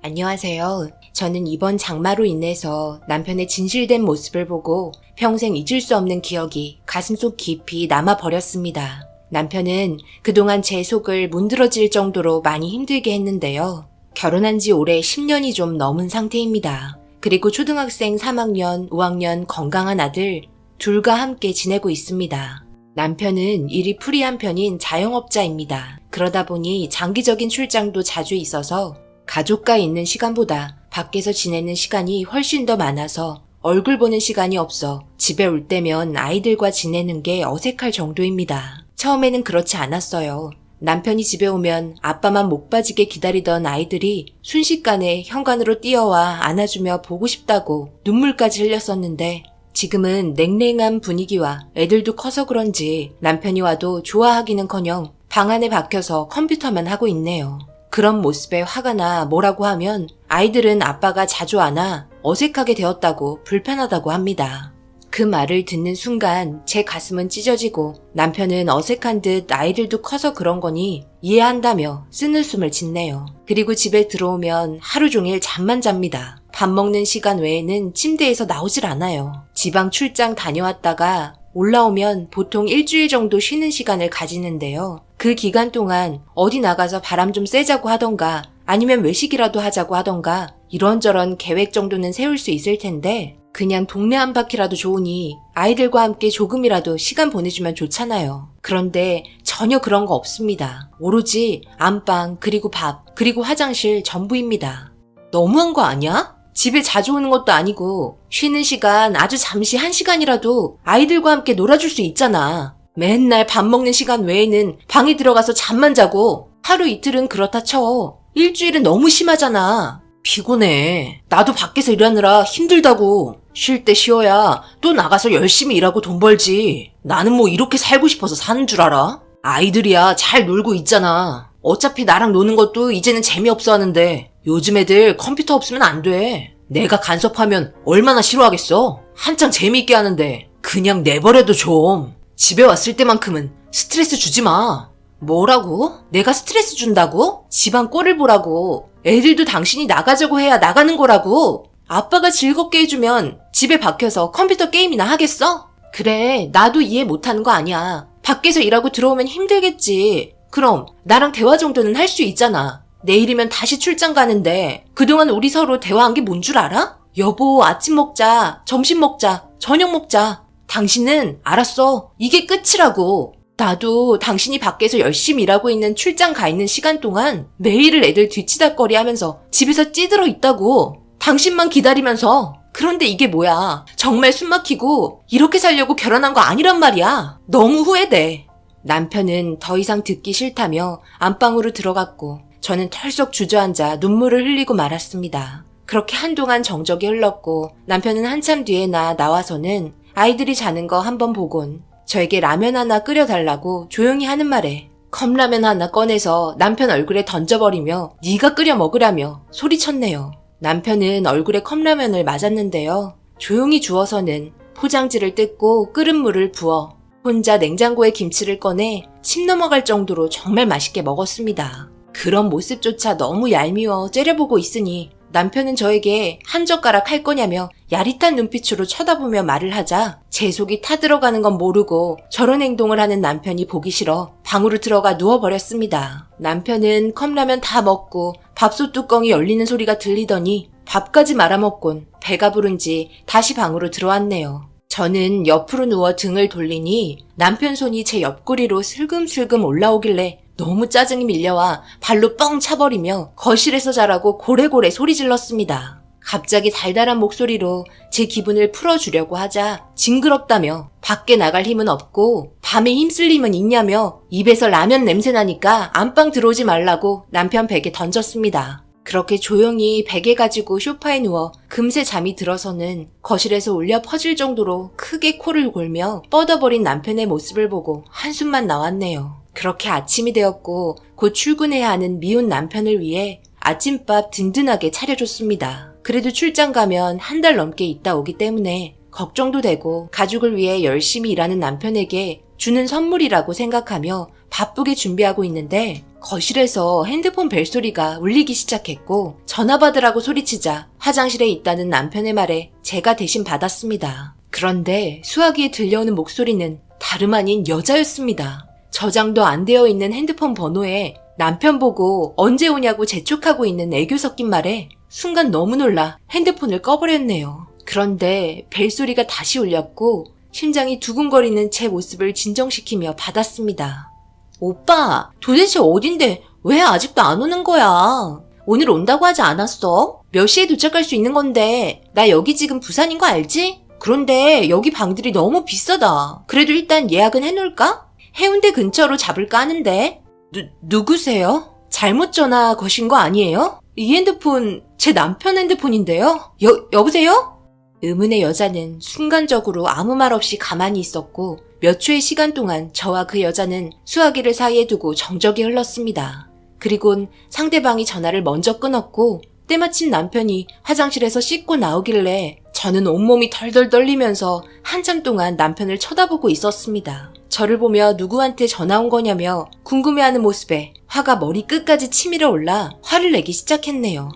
안녕하세요. 저는 이번 장마로 인해서 남편의 진실된 모습을 보고 평생 잊을 수 없는 기억이 가슴속 깊이 남아버렸습니다. 남편은 그동안 제 속을 문드러질 정도로 많이 힘들게 했는데요. 결혼한 지 올해 10년이 좀 넘은 상태입니다. 그리고 초등학생 3학년, 5학년 건강한 아들 둘과 함께 지내고 있습니다. 남편은 일이 프리한 편인 자영업자입니다. 그러다 보니 장기적인 출장도 자주 있어서 가족과 있는 시간보다 밖에서 지내는 시간이 훨씬 더 많아서 얼굴 보는 시간이 없어 집에 올 때면 아이들과 지내는 게 어색할 정도입니다. 처음에는 그렇지 않았어요. 남편이 집에 오면 아빠만 목 빠지게 기다리던 아이들이 순식간에 현관으로 뛰어와 안아주며 보고 싶다고 눈물까지 흘렸었는데 지금은 냉랭한 분위기와 애들도 커서 그런지 남편이 와도 좋아하기는커녕 방 안에 박혀서 컴퓨터만 하고 있네요. 그런 모습에 화가 나 뭐라고 하면 아이들은 아빠가 자주 안 와 어색하게 되었다고 불편하다고 합니다. 그 말을 듣는 순간 제 가슴은 찢어지고 남편은 어색한 듯 아이들도 커서 그런 거니 이해한다며 쓴웃음을 짓네요. 그리고 집에 들어오면 하루 종일 잠만 잡니다. 밥 먹는 시간 외에는 침대에서 나오질 않아요. 지방 출장 다녀왔다가 올라오면 보통 일주일 정도 쉬는 시간을 가지는데요. 그 기간 동안 어디 나가서 바람 좀 쐬자고 하던가 아니면 외식이라도 하자고 하던가 이런저런 계획 정도는 세울 수 있을 텐데 그냥 동네 한 바퀴라도 좋으니 아이들과 함께 조금이라도 시간 보내주면 좋잖아요. 그런데 전혀 그런 거 없습니다. 오로지 안방 그리고 밥 그리고 화장실 전부입니다. 너무한 거 아니야? 집에 자주 오는 것도 아니고 쉬는 시간 아주 잠시 1시간이라도 아이들과 함께 놀아줄 수 있잖아. 맨날 밥 먹는 시간 외에는 방에 들어가서 잠만 자고 하루 이틀은 그렇다 쳐. 일주일은 너무 심하잖아. 피곤해. 나도 밖에서 일하느라 힘들다고. 쉴 때 쉬어야 또 나가서 열심히 일하고 돈 벌지. 나는 뭐 이렇게 살고 싶어서 사는 줄 알아? 아이들이야 잘 놀고 있잖아. 어차피 나랑 노는 것도 이제는 재미없어 하는데 요즘 애들 컴퓨터 없으면 안 돼. 내가 간섭하면 얼마나 싫어하겠어. 한창 재미있게 하는데 그냥 내버려둬 좀. 집에 왔을 때만큼은 스트레스 주지 마. 뭐라고? 내가 스트레스 준다고? 집안 꼴을 보라고. 애들도 당신이 나가자고 해야 나가는 거라고. 아빠가 즐겁게 해주면 집에 박혀서 컴퓨터 게임이나 하겠어? 그래, 나도 이해 못하는 거 아니야. 밖에서 일하고 들어오면 힘들겠지. 그럼 나랑 대화 정도는 할 수 있잖아. 내일이면 다시 출장 가는데 그동안 우리 서로 대화한 게 뭔 줄 알아? 여보, 아침 먹자, 점심 먹자, 저녁 먹자. 당신은 알았어. 이게 끝이라고. 나도 당신이 밖에서 열심히 일하고 있는 출장 가 있는 시간 동안 매일을 애들 뒤치다꺼리 하면서 집에서 찌들어 있다고. 당신만 기다리면서. 그런데 이게 뭐야. 정말 숨막히고 이렇게 살려고 결혼한 거 아니란 말이야. 너무 후회돼. 남편은 더 이상 듣기 싫다며 안방으로 들어갔고 저는 털썩 주저앉아 눈물을 흘리고 말았습니다. 그렇게 한동안 정적이 흘렀고 남편은 한참 뒤에 나와서는 아이들이 자는 거 한번 보곤 저에게 라면 하나 끓여달라고 조용히 하는 말에 컵라면 하나 꺼내서 남편 얼굴에 던져버리며 네가 끓여 먹으라며 소리쳤네요. 남편은 얼굴에 컵라면을 맞았는데요. 조용히 주워서는 포장지를 뜯고 끓은 물을 부어 혼자 냉장고에 김치를 꺼내 침 넘어갈 정도로 정말 맛있게 먹었습니다. 그런 모습조차 너무 얄미워 째려보고 있으니 남편은 저에게 한 젓가락 할 거냐며 야릿한 눈빛으로 쳐다보며 말을 하자 제 속이 타들어가는 건 모르고 저런 행동을 하는 남편이 보기 싫어 방으로 들어가 누워버렸습니다. 남편은 컵라면 다 먹고 밥솥 뚜껑이 열리는 소리가 들리더니 밥까지 말아먹곤 배가 부른지 다시 방으로 들어왔네요. 저는 옆으로 누워 등을 돌리니 남편 손이 제 옆구리로 슬금슬금 올라오길래 너무 짜증이 밀려와 발로 뻥 차버리며 거실에서 자라고 고래고래 소리 질렀습니다. 갑자기 달달한 목소리로 제 기분을 풀어주려고 하자 징그럽다며 밖에 나갈 힘은 없고 밤에 힘쓸 힘은 있냐며 입에서 라면 냄새 나니까 안방 들어오지 말라고 남편 베개 던졌습니다. 그렇게 조용히 베개 가지고 소파에 누워 금세 잠이 들어서는 거실에서 울려 퍼질 정도로 크게 코를 골며 뻗어버린 남편의 모습을 보고 한숨만 나왔네요. 그렇게 아침이 되었고 곧 출근해야 하는 미운 남편을 위해 아침밥 든든하게 차려줬습니다. 그래도 출장 가면 한 달 넘게 있다 오기 때문에 걱정도 되고 가족을 위해 열심히 일하는 남편에게 주는 선물이라고 생각하며 바쁘게 준비하고 있는데 거실에서 핸드폰 벨소리가 울리기 시작했고 전화 받으라고 소리치자 화장실에 있다는 남편의 말에 제가 대신 받았습니다. 그런데 수화기에 들려오는 목소리는 다름 아닌 여자였습니다. 저장도 안 되어 있는 핸드폰 번호에 남편 보고 언제 오냐고 재촉하고 있는 애교 섞인 말에 순간 너무 놀라 핸드폰을 꺼버렸네요. 그런데 벨소리가 다시 울렸고 심장이 두근거리는 제 모습을 진정시키며 받았습니다. 오빠, 도대체 어딘데 왜 아직도 안 오는 거야? 오늘 온다고 하지 않았어? 몇 시에 도착할 수 있는 건데 나 여기 지금 부산인 거 알지? 그런데 여기 방들이 너무 비싸다. 그래도 일단 예약은 해놓을까? 해운대 근처로 잡을까 하는데. 누구세요? 잘못 전화 거신 거 아니에요? 이 핸드폰 제 남편 핸드폰인데요? 여보세요? 의문의 여자는 순간적으로 아무 말 없이 가만히 있었고 몇 초의 시간 동안 저와 그 여자는 수화기를 사이에 두고 정적이 흘렀습니다. 그리곤 상대방이 전화를 먼저 끊었고 때마침 남편이 화장실에서 씻고 나오길래 저는 온몸이 덜덜 떨리면서 한참 동안 남편을 쳐다보고 있었습니다. 저를 보며 누구한테 전화 온 거냐며 궁금해하는 모습에 화가 머리 끝까지 치밀어 올라 화를 내기 시작했네요.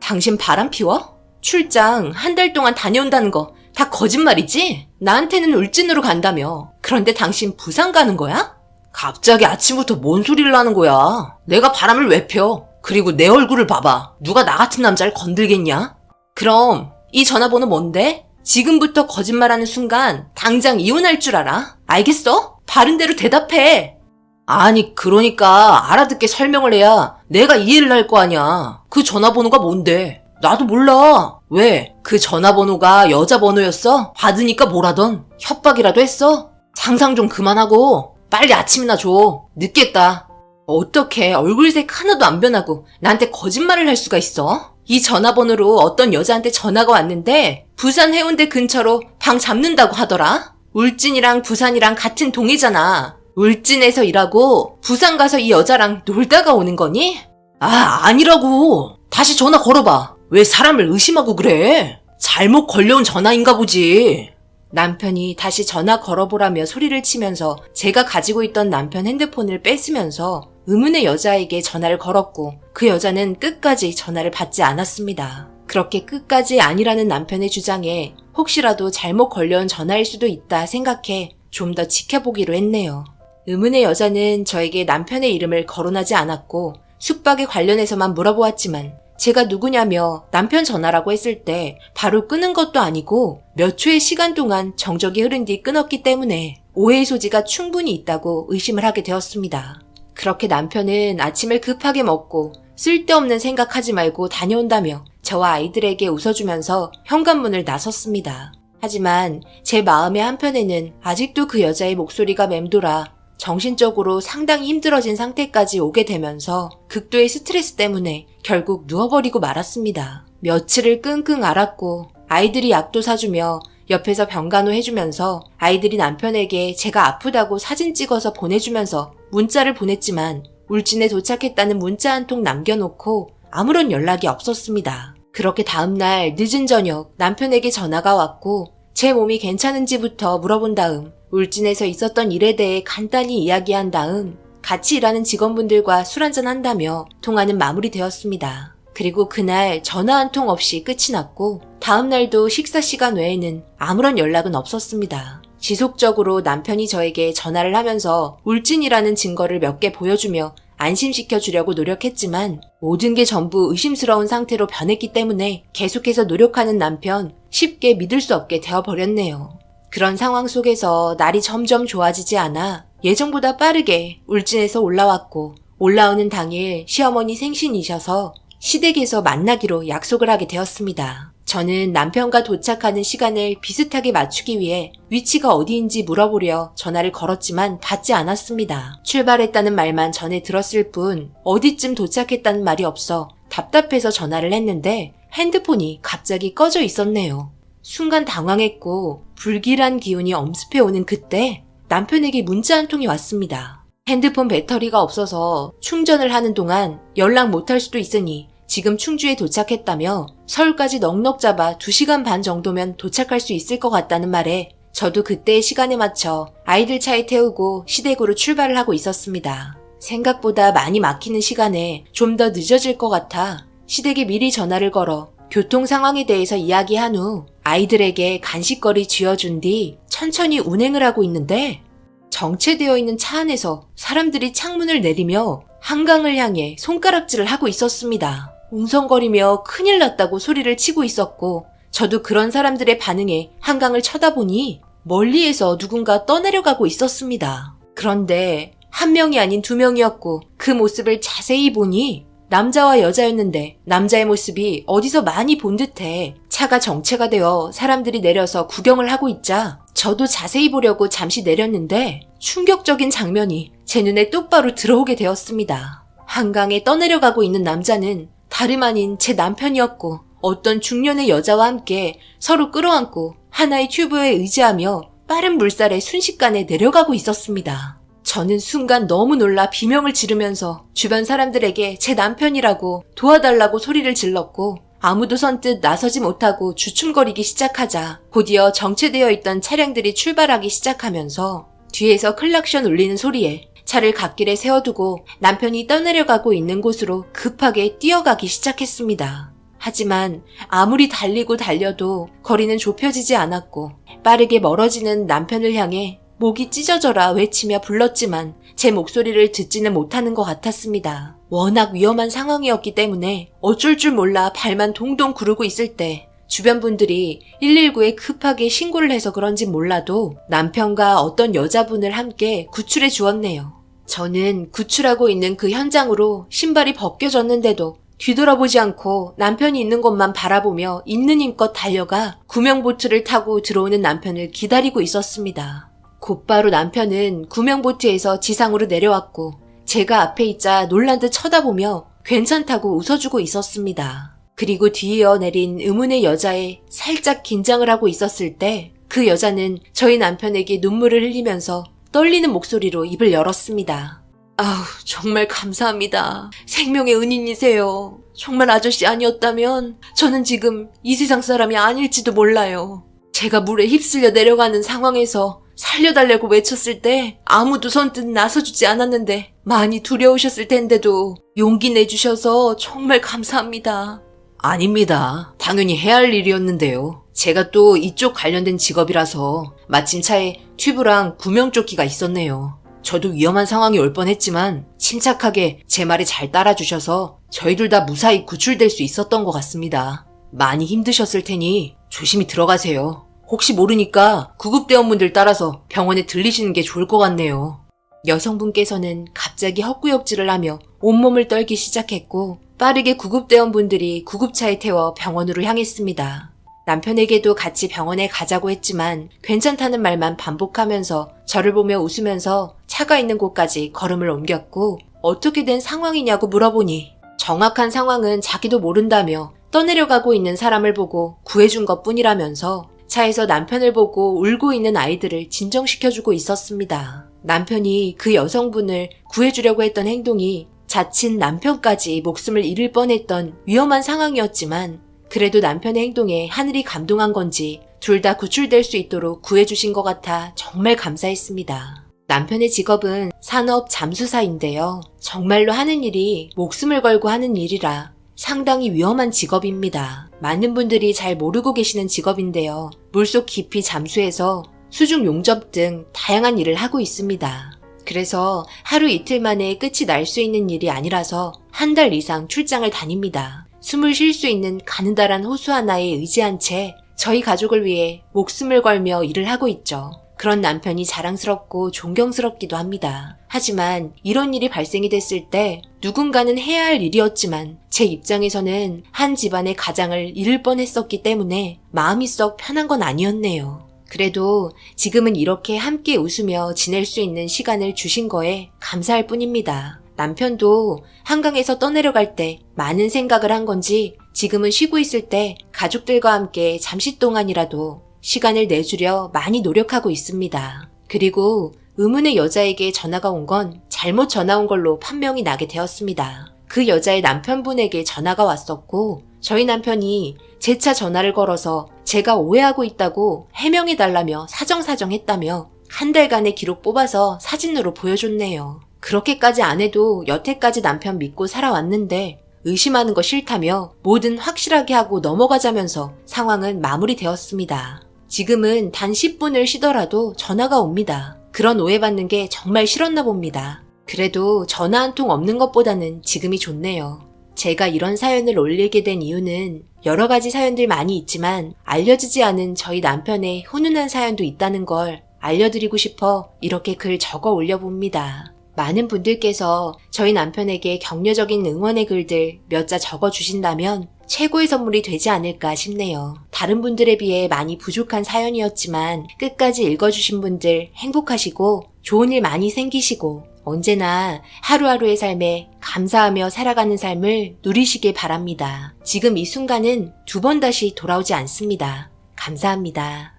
당신 바람 피워? 출장 한 달 동안 다녀온다는 거 다 거짓말이지? 나한테는 울진으로 간다며. 그런데 당신 부산 가는 거야? 갑자기 아침부터 뭔 소리를 하는 거야? 내가 바람을 왜 펴? 그리고 내 얼굴을 봐봐. 누가 나 같은 남자를 건들겠냐? 그럼 이 전화번호 뭔데? 지금부터 거짓말하는 순간 당장 이혼할 줄 알아? 알겠어? 바른 대로 대답해. 아니 그러니까 알아듣게 설명을 해야 내가 이해를 할 거 아니야. 그 전화번호가 뭔데? 나도 몰라. 왜? 그 전화번호가 여자 번호였어? 받으니까 뭐라던? 협박이라도 했어? 상상 좀 그만하고 빨리 아침이나 줘. 늦겠다. 어떻게 얼굴색 하나도 안 변하고 나한테 거짓말을 할 수가 있어? 이 전화번호로 어떤 여자한테 전화가 왔는데 부산 해운대 근처로 방 잡는다고 하더라? 울진이랑 부산이랑 같은 동이잖아. 울진에서 일하고 부산 가서 이 여자랑 놀다가 오는 거니? 아니라고. 다시 전화 걸어봐. 왜 사람을 의심하고 그래? 잘못 걸려온 전화인가 보지. 남편이 다시 전화 걸어보라며 소리를 치면서 제가 가지고 있던 남편 핸드폰을 뺏으면서 의문의 여자에게 전화를 걸었고 그 여자는 끝까지 전화를 받지 않았습니다. 그렇게 끝까지 아니라는 남편의 주장에 혹시라도 잘못 걸려온 전화일 수도 있다 생각해 좀 더 지켜보기로 했네요. 의문의 여자는 저에게 남편의 이름을 거론하지 않았고 숙박에 관련해서만 물어보았지만 제가 누구냐며 남편 전화라고 했을 때 바로 끊은 것도 아니고 몇 초의 시간 동안 정적이 흐른 뒤 끊었기 때문에 오해의 소지가 충분히 있다고 의심을 하게 되었습니다. 그렇게 남편은 아침을 급하게 먹고 쓸데없는 생각하지 말고 다녀온다며 저와 아이들에게 웃어주면서 현관문을 나섰습니다. 하지만 제 마음의 한편에는 아직도 그 여자의 목소리가 맴돌아 정신적으로 상당히 힘들어진 상태까지 오게 되면서 극도의 스트레스 때문에 결국 누워버리고 말았습니다. 며칠을 끙끙 앓았고 아이들이 약도 사주며 옆에서 병간호 해주면서 아이들이 남편에게 제가 아프다고 사진 찍어서 보내주면서 문자를 보냈지만 울진에 도착했다는 문자 한 통 남겨놓고 아무런 연락이 없었습니다. 그렇게 다음날 늦은 저녁 남편에게 전화가 왔고 제 몸이 괜찮은지부터 물어본 다음 울진에서 있었던 일에 대해 간단히 이야기한 다음 같이 일하는 직원분들과 술 한잔 한다며 통화는 마무리되었습니다. 그리고 그날 전화 한 통 없이 끝이 났고 다음 날도 식사 시간 외에는 아무런 연락은 없었습니다. 지속적으로 남편이 저에게 전화를 하면서 울진이라는 증거를 몇 개 보여주며 안심시켜 주려고 노력했지만 모든 게 전부 의심스러운 상태로 변했기 때문에 계속해서 노력하는 남편 쉽게 믿을 수 없게 되어버렸네요. 그런 상황 속에서 날이 점점 좋아지지 않아 예정보다 빠르게 울진에서 올라왔고 올라오는 당일 시어머니 생신이셔서 시댁에서 만나기로 약속을 하게 되었습니다. 저는 남편과 도착하는 시간을 비슷하게 맞추기 위해 위치가 어디인지 물어보려 전화를 걸었지만 받지 않았습니다. 출발했다는 말만 전해 들었을 뿐 어디쯤 도착했다는 말이 없어 답답해서 전화를 했는데 핸드폰이 갑자기 꺼져 있었네요. 순간 당황했고 불길한 기운이 엄습해오는 그때 남편에게 문자 한 통이 왔습니다. 핸드폰 배터리가 없어서 충전을 하는 동안 연락 못할 수도 있으니 지금 충주에 도착했다며 서울까지 넉넉 잡아 2시간 반 정도면 도착할 수 있을 것 같다는 말에 저도 그때의 시간에 맞춰 아이들 차에 태우고 시댁으로 출발을 하고 있었습니다. 생각보다 많이 막히는 시간에 좀 더 늦어질 것 같아 시댁에 미리 전화를 걸어 교통 상황에 대해서 이야기한 후 아이들에게 간식거리 쥐어준 뒤 천천히 운행을 하고 있는데 정체되어 있는 차 안에서 사람들이 창문을 내리며 한강을 향해 손가락질을 하고 있었습니다. 웅성거리며 큰일 났다고 소리를 치고 있었고 저도 그런 사람들의 반응에 한강을 쳐다보니 멀리에서 누군가 떠내려가고 있었습니다. 그런데 한 명이 아닌 두 명이었고 그 모습을 자세히 보니 남자와 여자였는데 남자의 모습이 어디서 많이 본 듯해 차가 정체가 되어 사람들이 내려서 구경을 하고 있자 저도 자세히 보려고 잠시 내렸는데 충격적인 장면이 제 눈에 똑바로 들어오게 되었습니다. 한강에 떠내려가고 있는 남자는 다름 아닌 제 남편이었고 어떤 중년의 여자와 함께 서로 끌어안고 하나의 튜브에 의지하며 빠른 물살에 순식간에 내려가고 있었습니다. 저는 순간 너무 놀라 비명을 지르면서 주변 사람들에게 제 남편이라고 도와달라고 소리를 질렀고 아무도 선뜻 나서지 못하고 주춤거리기 시작하자 곧이어 정체되어 있던 차량들이 출발하기 시작하면서 뒤에서 클락션 울리는 소리에 차를 갓길에 세워두고 남편이 떠내려가고 있는 곳으로 급하게 뛰어가기 시작했습니다. 하지만 아무리 달리고 달려도 거리는 좁혀지지 않았고 빠르게 멀어지는 남편을 향해 목이 찢어져라 외치며 불렀지만 제 목소리를 듣지는 못하는 것 같았습니다. 워낙 위험한 상황이었기 때문에 어쩔 줄 몰라 발만 동동 구르고 있을 때 주변 분들이 119에 급하게 신고를 해서 그런지 몰라도 남편과 어떤 여자분을 함께 구출해 주었네요. 저는 구출하고 있는 그 현장으로 신발이 벗겨졌는데도 뒤돌아보지 않고 남편이 있는 곳만 바라보며 있는 힘껏 달려가 구명보트를 타고 들어오는 남편을 기다리고 있었습니다. 곧바로 남편은 구명보트에서 지상으로 내려왔고 제가 앞에 있자 놀란 듯 쳐다보며 괜찮다고 웃어주고 있었습니다. 그리고 뒤이어 내린 의문의 여자에 살짝 긴장을 하고 있었을 때 그 여자는 저희 남편에게 눈물을 흘리면서 떨리는 목소리로 입을 열었습니다. 아우, 정말 감사합니다. 생명의 은인이세요. 정말 아저씨 아니었다면 저는 지금 이 세상 사람이 아닐지도 몰라요. 제가 물에 휩쓸려 내려가는 상황에서 살려달라고 외쳤을 때 아무도 선뜻 나서주지 않았는데 많이 두려우셨을 텐데도 용기 내주셔서 정말 감사합니다. 아닙니다. 당연히 해야 할 일이었는데요. 제가 또 이쪽 관련된 직업이라서 마침 차에 튜브랑 구명조끼가 있었네요. 저도 위험한 상황이 올 뻔했지만 침착하게 제 말에 잘 따라주셔서 저희들 다 무사히 구출될 수 있었던 것 같습니다. 많이 힘드셨을 테니 조심히 들어가세요. 혹시 모르니까 구급대원분들 따라서 병원에 들리시는 게 좋을 것 같네요. 여성분께서는 갑자기 헛구역질을 하며 온몸을 떨기 시작했고 빠르게 구급대원분들이 구급차에 태워 병원으로 향했습니다. 남편에게도 같이 병원에 가자고 했지만 괜찮다는 말만 반복하면서 저를 보며 웃으면서 차가 있는 곳까지 걸음을 옮겼고 어떻게 된 상황이냐고 물어보니 정확한 상황은 자기도 모른다며 떠내려가고 있는 사람을 보고 구해준 것뿐이라면서 차에서 남편을 보고 울고 있는 아이들을 진정시켜주고 있었습니다. 남편이 그 여성분을 구해주려고 했던 행동이 자칫 남편까지 목숨을 잃을 뻔했던 위험한 상황이었지만 그래도 남편의 행동에 하늘이 감동한 건지 둘 다 구출될 수 있도록 구해주신 것 같아 정말 감사했습니다. 남편의 직업은 산업 잠수사인데요. 정말로 하는 일이 목숨을 걸고 하는 일이라 상당히 위험한 직업입니다. 많은 분들이 잘 모르고 계시는 직업인데요. 물속 깊이 잠수해서 수중 용접 등 다양한 일을 하고 있습니다. 그래서 하루 이틀 만에 끝이 날 수 있는 일이 아니라서 한 달 이상 출장을 다닙니다. 숨을 쉴 수 있는 가느다란 호수 하나에 의지한 채 저희 가족을 위해 목숨을 걸며 일을 하고 있죠. 그런 남편이 자랑스럽고 존경스럽기도 합니다. 하지만 이런 일이 발생이 됐을 때 누군가는 해야 할 일이었지만 제 입장에서는 한 집안의 가장을 잃을 뻔했었기 때문에 마음이 썩 편한 건 아니었네요. 그래도 지금은 이렇게 함께 웃으며 지낼 수 있는 시간을 주신 거에 감사할 뿐입니다. 남편도 한강에서 떠내려갈 때 많은 생각을 한 건지 지금은 쉬고 있을 때 가족들과 함께 잠시 동안이라도 시간을 내주려 많이 노력하고 있습니다. 그리고 의문의 여자에게 전화가 온 건 잘못 전화 온 걸로 판명이 나게 되었습니다. 그 여자의 남편분에게 전화가 왔었고 저희 남편이 제 차 전화를 걸어서 제가 오해하고 있다고 해명해달라며 사정사정했다며 한 달간의 기록 뽑아서 사진으로 보여줬네요. 그렇게까지 안 해도 여태까지 남편 믿고 살아왔는데 의심하는 거 싫다며 뭐든 확실하게 하고 넘어가자면서 상황은 마무리되었습니다. 지금은 단 10분을 쉬더라도 전화가 옵니다. 그런 오해받는 게 정말 싫었나 봅니다. 그래도 전화 한 통 없는 것보다는 지금이 좋네요. 제가 이런 사연을 올리게 된 이유는 여러 가지 사연들 많이 있지만 알려지지 않은 저희 남편의 훈훈한 사연도 있다는 걸 알려드리고 싶어 이렇게 글 적어 올려봅니다. 많은 분들께서 저희 남편에게 격려적인 응원의 글들 몇 자 적어주신다면 최고의 선물이 되지 않을까 싶네요. 다른 분들에 비해 많이 부족한 사연이었지만 끝까지 읽어주신 분들 행복하시고 좋은 일 많이 생기시고 언제나 하루하루의 삶에 감사하며 살아가는 삶을 누리시길 바랍니다. 지금 이 순간은 두 번 다시 돌아오지 않습니다. 감사합니다.